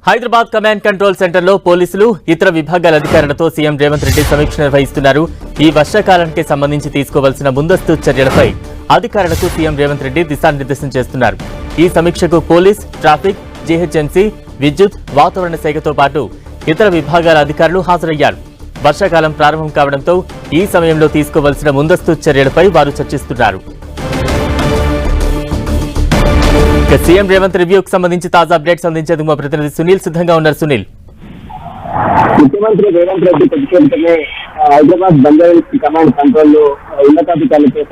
Hyderabad command control centre లో పోలీసులు ఇతర విభాగాల అధికారులతో సీఎం రేవంత్ రెడ్డి సమీక్ష నిర్వహిస్తున్నారు. ఈ వర్షాకాలానికి సంబంధించి తీసుకోవాల్సిన ముందస్తు చర్యలపై అధికారులకు సీఎం రేవంత్ రెడ్డి దిశానిర్దేశం చేస్తున్నారు. ఈ సమీక్షకు పోలీస్, ట్రాఫిక్, జీహెచ్ఎంసీ, విద్యుత్, వాతావరణ శాఖతో పాటు ఇతర విభాగాల అధికారులు హాజరయ్యారు. వర్షాకాలం ప్రారంభం కావడంతో ఈ సమయంలో తీసుకోవాల్సిన ముందస్తు చర్యలపై వారు చర్చిస్తున్నారు. సీఎం రేవంత్ రివ్యూకి సంబంధించి తాజా అప్డేట్స్ అందించేందుకు మా ప్రతినిధి సునీల్ సిద్ధంగా ఉన్నారు. సునీల్, ముఖ్యమంత్రి రేవంత్ రెడ్డి ప్రతికేతనే హైదరాబాద్ బంజారాహిల్స్ కమాండ్ కంట్రోల్ లో ఉన్నతాధికారులతో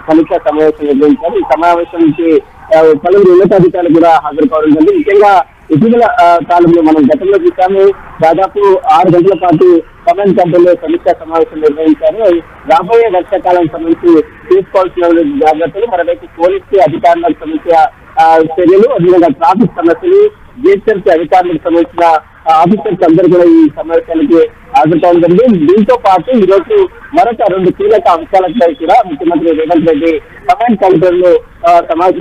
సమీక్షా సమావేశం నిర్వహించారు. ఈ సమావేశానికి పలువురు ఉన్నతాధికారులు కూడా హాజరు కావడం జరిగింది. ముఖ్యంగా ఇటీవల కాలంలో మనం గతంలో చూసాము, దాదాపు 6 గంటల పాటు కమాండ్ కంట్రోల్ లో సమీక్షా సమావేశం నిర్వహించారు. రాబోయే వర్షాకాలం సంబంధించి తీసుకోవాల్సిన జాగ్రత్తలు, మరోవైపు పోలీసు అధికారులకు సంబంధించిన చర్యలు, అదేవిధంగా ట్రాఫిక్ సమస్యలు, జిహెచ్ఎంసీ అధికారులకు సంబంధించిన ఆఫీసర్స్ అందరూ కూడా ఈ సమావేశానికి హాజరు కావడం జరిగింది. దీంతో పాటు ఈ రోజు మరొక 2 కీలక అంశాలపై కూడా ముఖ్యమంత్రి రేవంత్ రెడ్డి కమాండ్ కంట్రోల్ లో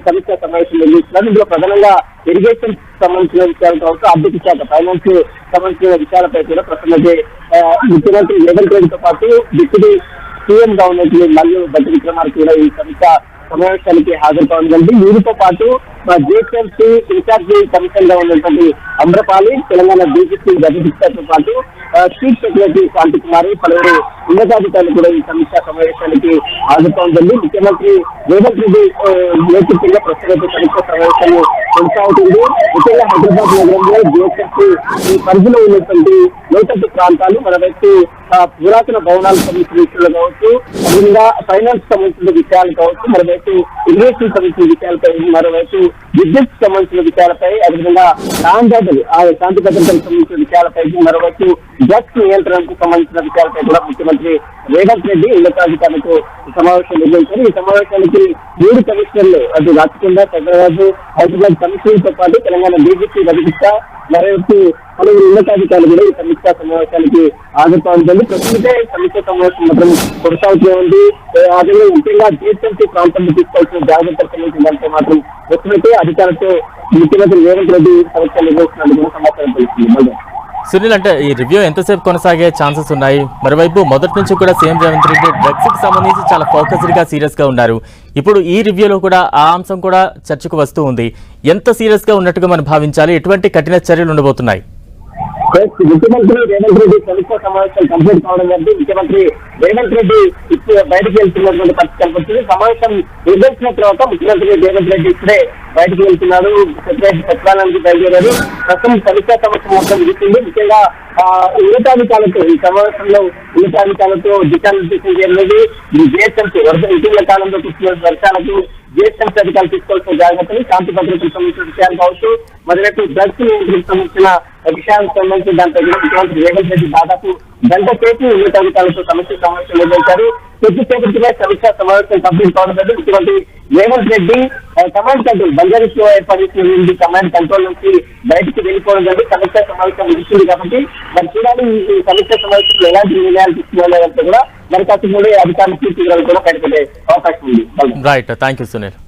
సమీక్షా సమావేశం నిర్వహిస్తున్నారు. ఇందులో ప్రధానంగా ఇరిగేషన్ సంబంధించిన విషయాలు కావచ్చు, ఆర్థిక శాఖ, ఫైనాన్స్ సంబంధించిన విషయాలపై కూడా ప్రస్తుతం ముఖ్యమంత్రి రేవంత్ రెడ్డితో పాటు డిప్యూటీ సీఎం గా ఉన్నటువంటి మల్లు భట్టి విక్రమార్క కూడా ఈ సమీక్ష సమావేశానికి హాజరు కావడం జరిగింది. వీరితో పాటు జిహెచ్ఎంసీ ఇన్ఛార్జి కమిషనర్ గా ఉన్నటువంటి అమ్రపాలి, తెలంగాణ డీజీపీ గజగుప్తాతో పాటు చీఫ్ సెక్రటరీ శాంతి కుమారి, పలువురు ఉన్నతాధికారులు కూడా ఈ సమీక్షా సమావేశానికి హాజరు కావడం జరిగింది. ముఖ్యమంత్రి రేవంత్ రెడ్డి నేతృత్వంలో ప్రస్తుతం సమీక్షా సమావేశాన్ని కొనసాగుతుంది. ముఖ్యంగా హైదరాబాద్ నగరంలో జిహెచ్ఎంసీ ఈ పరిధిలో ఉన్నటువంటి లోతట్టు ప్రాంతాలు, మరోవైపు పురాతన భవనాలకు సంబంధించిన విషయాలు కావచ్చు, అదేవిధంగా ఫైనాన్స్ సంబంధించిన విషయాలు కావచ్చు, మరోవైపు ఇరిగేషన్ సంబంధించిన విషయాలపై, మరోవైపు విద్యుత్ సంబంధించిన విషయాలపై, అదేవిధంగా శాంతి భద్రతలకు సంబంధించిన విషయాలపై, మరోవైపు డ్రగ్స్ నియంత్రణకు సంబంధించిన విషయాలపై కూడా ముఖ్యమంత్రి రేవంత్ రెడ్డి ఉన్నతాధికారులతో సమావేశం నిర్వహించారు. ఈ సమావేశానికి 3 కమిషనర్లు, అటు రాచకొండ, సైబరాబాద్, హైదరాబాద్ కమిషనర్తో పాటు తెలంగాణ డీజీపీ గజగుప్తా, మరోవైపు పలువురు ఉన్నతాధికారులు కూడా ఈ సమీక్షా సమావేశానికి హాజరు కావడం. ప్రస్తుతే సమీక్షా సమావేశం మాత్రం కొనసాగుతూనే ఉంది. అదే ముఖ్యంగా జిహెచ్ఎంసీ ప్రాంతంలో తీసుకోవాల్సిన జాగ్రత్తలు సంబంధించినంటే మాత్రం ప్రస్తుతే అధికారులతో ముఖ్యమంత్రి రేవంత్ రెడ్డి సమీక్ష నిర్వహిస్తున్నట్టు సమాచారం తెలుస్తుంది. సునీల్, అంటే ఈ రివ్యూ ఎంతసేపు కొనసాగే ఛాన్సెస్ ఉన్నాయి? మరోవైపు మొదటి నుంచి కూడా సీఎం రేవంత్ రెడ్డి డ్రగ్స్ కి సంబంధించి చాలా ఫోకస్డ్ గా సీరియస్ గా ఉన్నారు. ఇప్పుడు ఈ రివ్యూలో కూడా ఆ అంశం కూడా చర్చకు వస్తూ ఉంది. ఎంత సీరియస్ గా ఉన్నట్టుగా మనం భావించాలి? ఎటువంటి కఠిన చర్యలు ఉండబోతున్నాయి? ముఖ్యమంత్రి రేవంత్ రెడ్డి సమీక్షా సమావేశం కంప్లీట్ కావడం జరిగింది. ముఖ్యమంత్రి రేవంత్ రెడ్డి ఇప్పుడు బయటకు వెళ్తున్నటువంటి పరిస్థితి కనిపిస్తుంది. సమావేశం నిర్వహించిన తర్వాత ముఖ్యమంత్రి రేవంత్ రెడ్డి ఇప్పుడే బయటకు వెళ్తున్నారు, సచివాలయానికి బయలుదేరారు. ప్రస్తుతం సమీక్షా సమావేశం మొత్తం ముగిసింది. ముఖ్యంగా ఉన్నతాధికారులతో ఈ సమావేశంలో ఉన్నతాధికారులతో దిశానిర్దేశం చేయలేదు. జిహెచ్ఎంసీ ఇటీవల కాలంలో కురిసిన వర్షాలకు జిహెచ్ఎంసీ అధికారులు తీసుకోవాల్సిన జాగ్రత్తలు, శాంతి భద్రతకు సంబంధించిన విషయాలు కావచ్చు, మరోవైపు డ్రగ్స్ నియంత్రణకు సంబంధించిన విషయాలకు సంబంధించి దాంట్లో ముఖ్యమంత్రి రేవంత్ రెడ్డి దాదాపు గంట సేపు ఉన్నతాధికారులతో సమీక్ష సమావేశం నిర్వహించారు. కొద్దిసేపటిగా సమీక్షా సమావేశం కంప్లీట్ కావడం జరిగింది. ముఖ్యమంత్రి రేవంత్ రెడ్డి కమాండ్ కంట్రోల్ బంజారాహిల్స్ లో ఏర్పడిన కమాండ్ కంట్రోల్ నుంచి బయటకు వెళ్ళిపోవడం జరిగింది. సమీక్షా సమావేశం ముగిసింది కాబట్టి మరి చూడాలి ఈ సమీక్షా సమావేశంలో ఎలాంటి నిర్ణయాలు తీసుకున్నారంటే కూడా మరి కాకుండా అధికారులు పూర్తి కూడా బయటపడే అవకాశం ఉంది. Right, thank you Sunil.